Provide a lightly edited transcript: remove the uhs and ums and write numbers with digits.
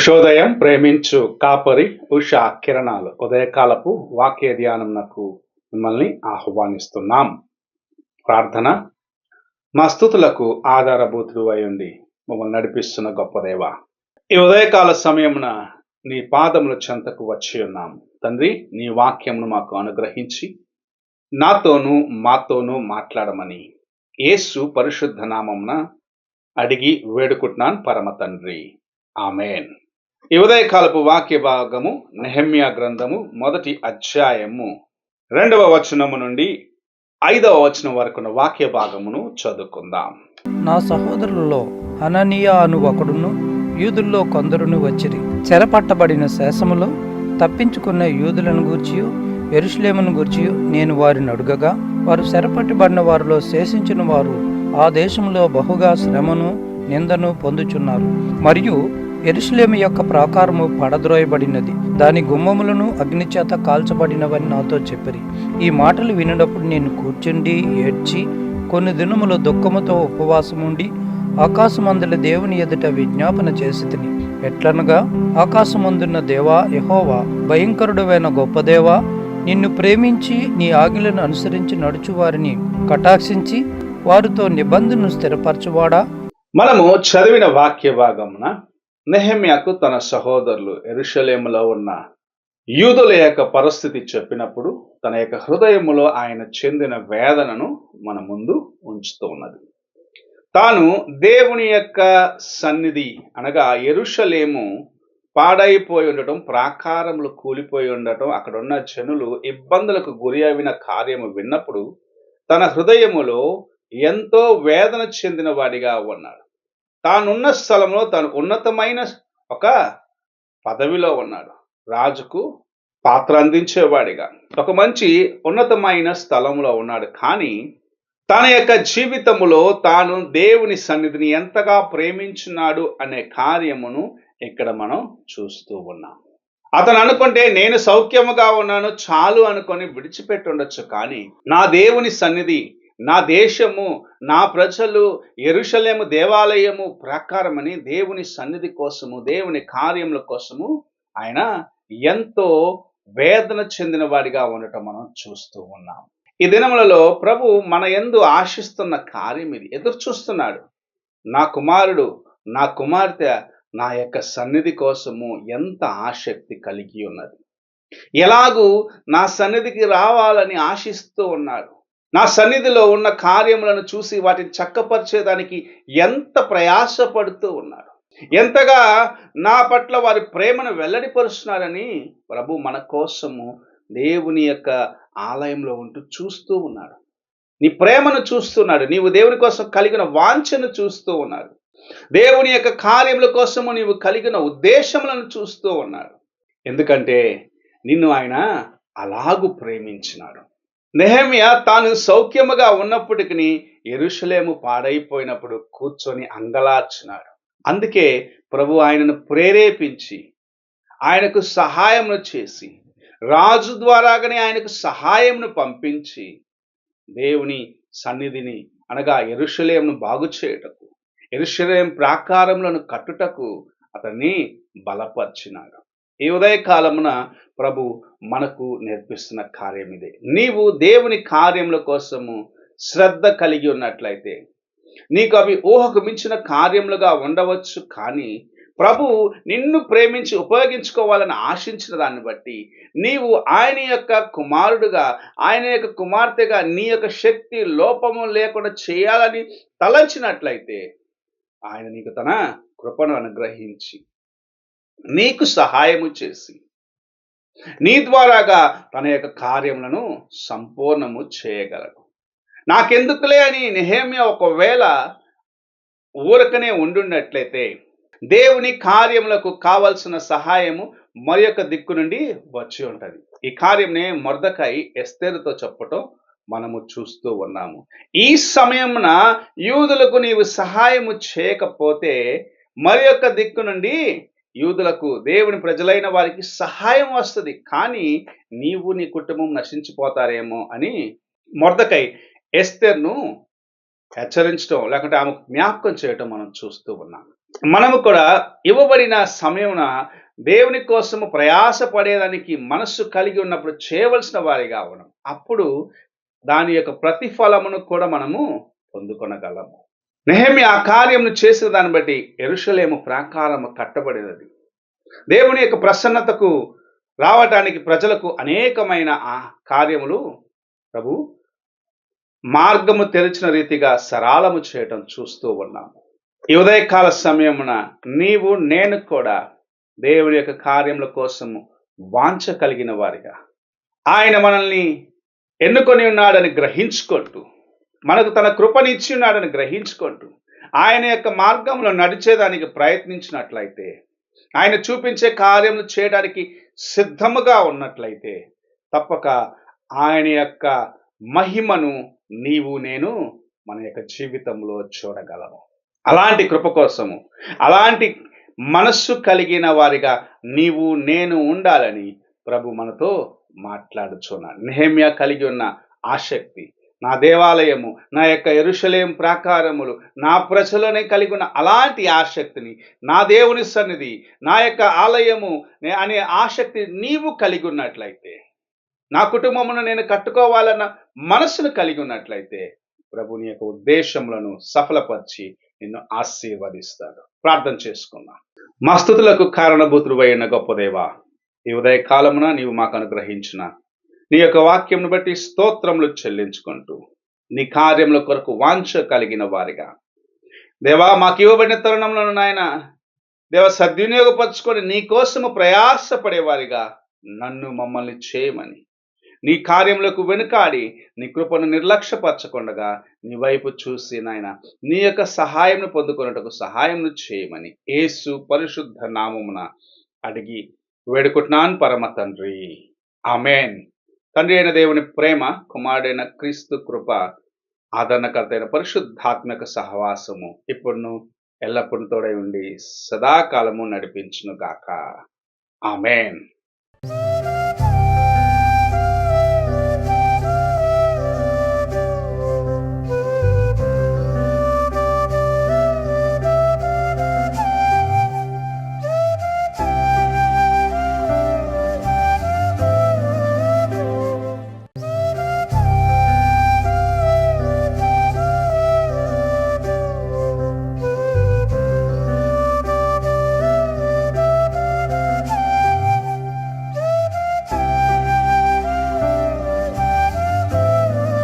ఉషోదయం ప్రేమించు కాపరి ఉషా కిరణాలు ఉదయకాలపు వాక్య ధ్యానంనకు మిమ్మల్ని ఆహ్వానిస్తున్నాం. ప్రార్థన. మా స్తుతులకు ఆధారభూతుడు అయ్యుండి మమ్మల్ని నడిపిస్తున్న గొప్ప దేవ, ఈ ఉదయకాల సమయమున నీ పాదముల చెంతకు వచ్చి ఉన్నాము తండ్రి. నీ వాక్యమును మాకు అనుగ్రహించి నాతోనూ మాతోనూ మాట్లాడమని యేసు పరిశుద్ధ నామమున అడిగి వేడుకుంటున్నాను పరమ తండ్రి, ఆమేన్. ఈ ఉదయకాలపు వాక్య భాగము నెహెమ్యా గ్రంథము 1వ అధ్యాయము 2వ వచనము నుండి 5వ వచనం వరకున్న వాక్య భాగమును చదువుకుందాం. నా సహోదరులలో హననీయా అను ఒకడును యూదుల్లో కొందరును వచ్చిరి. చెరపట్టబడిన శేషములో తప్పించుకున్న యూదులను గూర్చియు యెరూషలేమును గూర్చియు నేను వారిని అడుగగా, వారు చెరపట్టబడిన వారిలో శేషించిన వారు ఆ దేశంలో బహుగా శ్రమను నిందను పొందుచున్నారు. మరియు యెరూషలేము యొక్క ప్రాకారము పడద్రోయబడినది, దాని గుమ్మములను అగ్నిచేత కాల్చబడినవని నాతో చెప్పిరి. ఈ మాటలు వినినప్పుడు నేను కూర్చుండి ఏడ్చి కొన్ని దినములు దుఃఖముతో ఉపవాసముండి ఆకాశమందుల దేవుని ఎదుట విజ్ఞాపన చేసి తిని. ఎట్లనగా, ఆకాశమందున్న దేవా యెహోవా, భయంకరుడైన గొప్ప దేవా, నిన్ను ప్రేమించి నీ ఆజ్ఞలను అనుసరించి నడుచు వారిని కటాక్షించి వారితో నిబంధనను స్థిరపరచువాడా. మనము చదివిన వాక్య భాగమున నెహెమ్యాకు తన సహోదరులు యెరూషలేములో ఉన్న యూదుల యొక్క పరిస్థితి చెప్పినప్పుడు తన యొక్క హృదయములో ఆయన చెందిన వేదనను మన ముందు ఉంచుతూ ఉన్నది. తాను దేవుని యొక్క సన్నిధి అనగా యెరూషలేము పాడైపోయి ఉండటం, ప్రాకారములు కూలిపోయి ఉండటం, అక్కడ ఉన్న జనులు ఇబ్బందులకు గురి అయిన కార్యము విన్నప్పుడు తన హృదయములో ఎంతో వేదన చెందిన వాడిగా ఉన్నాడు. తానున్న స్థలంలో తాను ఉన్నతమైన ఒక పదవిలో ఉన్నాడు. రాజుకు పాత్ర అందించేవాడిగా ఒక మంచి ఉన్నతమైన స్థలంలో ఉన్నాడు. కానీ తన యొక్క జీవితములో తాను దేవుని సన్నిధిని ఎంతగా ప్రేమించున్నాడు అనే కార్యమును ఇక్కడ మనం చూస్తూ ఉన్నాం. అతను అనుకుంటే నేను సౌఖ్యముగా ఉన్నాను చాలు అనుకొని విడిచిపెట్టి ఉండొచ్చు. కానీ నా దేవుని సన్నిధి, నా దేశము, నా ప్రజలు, యెరూషలేము దేవాలయము ప్రాకారమని దేవుని సన్నిధి కోసము, దేవుని కార్యముల కోసము ఆయన ఎంతో వేదన చెందిన వాడిగా ఉండటం మనం చూస్తూ ఉన్నాం. ఈ దినములలో ప్రభు మన యందు ఆశిస్తున్న కార్యం ఇది. ఎదురు చూస్తున్నాడు. నా కుమారుడు, నా కుమార్తె నా యొక్క సన్నిధి కోసము ఎంత ఆసక్తి కలిగి ఉన్నది. ఎలాగూ నా సన్నిధికి రావాలని ఆశిస్తూ ఉన్నాడు. నా సన్నిధిలో ఉన్న కార్యములను చూసి వాటిని చక్కపరిచేదానికి ఎంత ప్రయాసపడుతూ ఉన్నాడు. ఎంతగా నా పట్ల వారి ప్రేమను వెల్లడిపరుస్తున్నారని ప్రభు మన కోసము దేవుని యొక్క ఆలయంలో ఉంటూ చూస్తూ ఉన్నాడు. నీ ప్రేమను చూస్తున్నాడు. నీవు దేవుని కోసం కలిగిన వాంఛను చూస్తూ ఉన్నాడు. దేవుని యొక్క కార్యముల కోసము నీవు కలిగిన ఉద్దేశములను చూస్తూ ఉన్నాడు. ఎందుకంటే నిన్ను ఆయన అలాగూ ప్రేమించినాడు. నెహెమ్యా తాను సౌఖ్యముగా ఉన్నప్పటికీ యెరూషలేము పాడైపోయినప్పుడు కూర్చొని అంగలార్చినాడు. అందుకే ప్రభు ఆయనను ప్రేరేపించి ఆయనకు సహాయమును చేసి, రాజు ద్వారాగానే ఆయనకు సహాయమును పంపించి దేవుని సన్నిధిని అనగా యెరూషలేమును బాగు చేయుటకు, యెరూషలేము ప్రాకారములను కట్టుటకు అతన్ని బలపరిచినాడు. ఈ ఉదయకాలమున ప్రభు మనకు నేర్పిస్తున్న కార్యం ఇదే. నీవు దేవుని కార్యముల కోసము శ్రద్ధ కలిగి ఉన్నట్లయితే నీకు అవి ఊహకు మించిన కార్యములుగా ఉండవచ్చు. కానీ ప్రభు నిన్ను ప్రేమించి ఉపయోగించుకోవాలని ఆశించిన దాన్ని బట్టి నీవు ఆయన యొక్క కుమారుడుగా, ఆయన యొక్క కుమార్తెగా నీ యొక్క శక్తి లోపము లేకుండా చేయాలని తలంచినట్లయితే ఆయన నీకు తన కృపను అనుగ్రహించి నీకు సహాయము చేసి నీ ద్వారాగా తన యొక్క కార్యములను సంపూర్ణము చేయగలడు. నాకెందుకులే అని నెహెమ్యా ఒకవేళ ఊరకనే ఉండున్నట్లయితే దేవుని కార్యములకు కావలసిన సహాయము మరి యొక్క దిక్కు నుండి వచ్చి ఉంటుంది. ఈ కార్యంనే మొర్దెకై ఎస్తేరుతో చెప్పటం మనము చూస్తూ ఉన్నాము. ఈ సమయమున యూదులకు నీవు సహాయము చేయకపోతే మరి యొక్క దిక్కు నుండి యూదులకు, దేవుని ప్రజలైన వారికి సహాయం వస్తుంది. కానీ నీవు నీ కుటుంబం నశించిపోతారేమో అని మొర్దెకై ఎస్తేరును హెచ్చరించడం లేకుంటే ఆమెకు జ్ఞాపకం చేయటం మనం చూస్తూ ఉన్నాం. మనము కూడా ఇవ్వబడిన సమయమున దేవుని కోసము ప్రయాసపడేదానికి మనస్సు కలిగి ఉన్నప్పుడు చేయవలసిన వారిగా ఉన్నాం. అప్పుడు దాని యొక్క ప్రతిఫలమును కూడా మనము పొందుకొనగలము. నెహెమ్యా ఆ కార్యమును చేసిన దాన్ని బట్టి యెరూషలేము ప్రాకారము కట్టబడినది. దేవుని యొక్క ప్రసన్నతకు రావటానికి ప్రజలకు అనేకమైన ఆ కార్యములు ప్రభు మార్గము తెరిచిన రీతిగా సరళము చేయటం చూస్తూ ఉన్నాము. ఈ ఉదయకాల సమయమున నీవు నేను కూడా దేవుని యొక్క కార్యముల కోసము వాంఛ కలిగిన వారిగా, ఆయన మనల్ని ఎన్నుకొని ఉన్నాడని గ్రహించుకుంటూ, మనకు తన కృపనిచ్చి ఉన్నాడని గ్రహించుకుంటూ, ఆయన యొక్క మార్గంలో నడిచేదానికి ప్రయత్నించినట్లయితే, ఆయన చూపించే కార్యములు చేయడానికి సిద్ధముగా ఉన్నట్లయితే, తప్పక ఆయన యొక్క మహిమను నీవు నేను మన యొక్క జీవితంలో చూడగలము. అలాంటి కృప కోసము, అలాంటి మనస్సు కలిగిన వారిగా నీవు నేను ఉండాలని ప్రభు మనతో మాట్లాడుచున్నాడు. నెహెమ్యా కలిగి ఉన్న ఆసక్తి, నా దేవాలయము, నా యొక్క యెరూషలేము ప్రాకారములు, నా ప్రజలనే కలిగి ఉన్న అలాంటి ఆసక్తిని, నా దేవుని సన్నిధి, నా యొక్క ఆలయము అనే ఆసక్తి నీవు కలిగి ఉన్నట్లయితే, నా కుటుంబమును నేను కట్టుకోవాలన్న మనసును కలిగి ఉన్నట్లయితే, ప్రభుని యొక్క ఉద్దేశములను సఫలపరిచి నిన్ను ఆశీర్వదిస్తాడు. ప్రార్థన చేసుకుందాం. మా స్తుతులకు కారణభూతుడైన గొప్ప దేవా, ఈ ఉదయ కాలమున నీవు మాకు అనుగ్రహించిన నీ యొక్క వాక్యంను బట్టి స్తోత్రములు చెల్లించుకుంటూ, నీ కార్యముల కొరకు వాంఛ కలిగిన వారిగా దేవా, మాకు ఇవ్వబడిన తరుణంలో నాయన దేవ సద్వినియోగపరచుకొని నీ కోసము ప్రయాసపడేవారిగా నన్ను మమ్మల్ని చేయమని, నీ కార్యములకు వెనుకాడి నీ కృపను నిర్లక్ష్యపరచకుండగా నీ వైపు చూసి నాయన నీ యొక్క సహాయంను పొందుకున్నట్టుకు సహాయంను చేయమని యేసు పరిశుద్ధ నామమున అడిగి వేడుకుంటున్నాను పరమ తండ్రి, ఆమేన్. తండ్రి అయిన దేవుని ప్రేమ, కుమారుడైన క్రీస్తు కృప, ఆదరణకర్త అయిన పరిశుద్ధాత్మక సహవాసము ఇప్పుడును ఎల్లప్పుడూ తోడై ఉండి సదాకాలము నడిపించును గాక. ఆమేన్.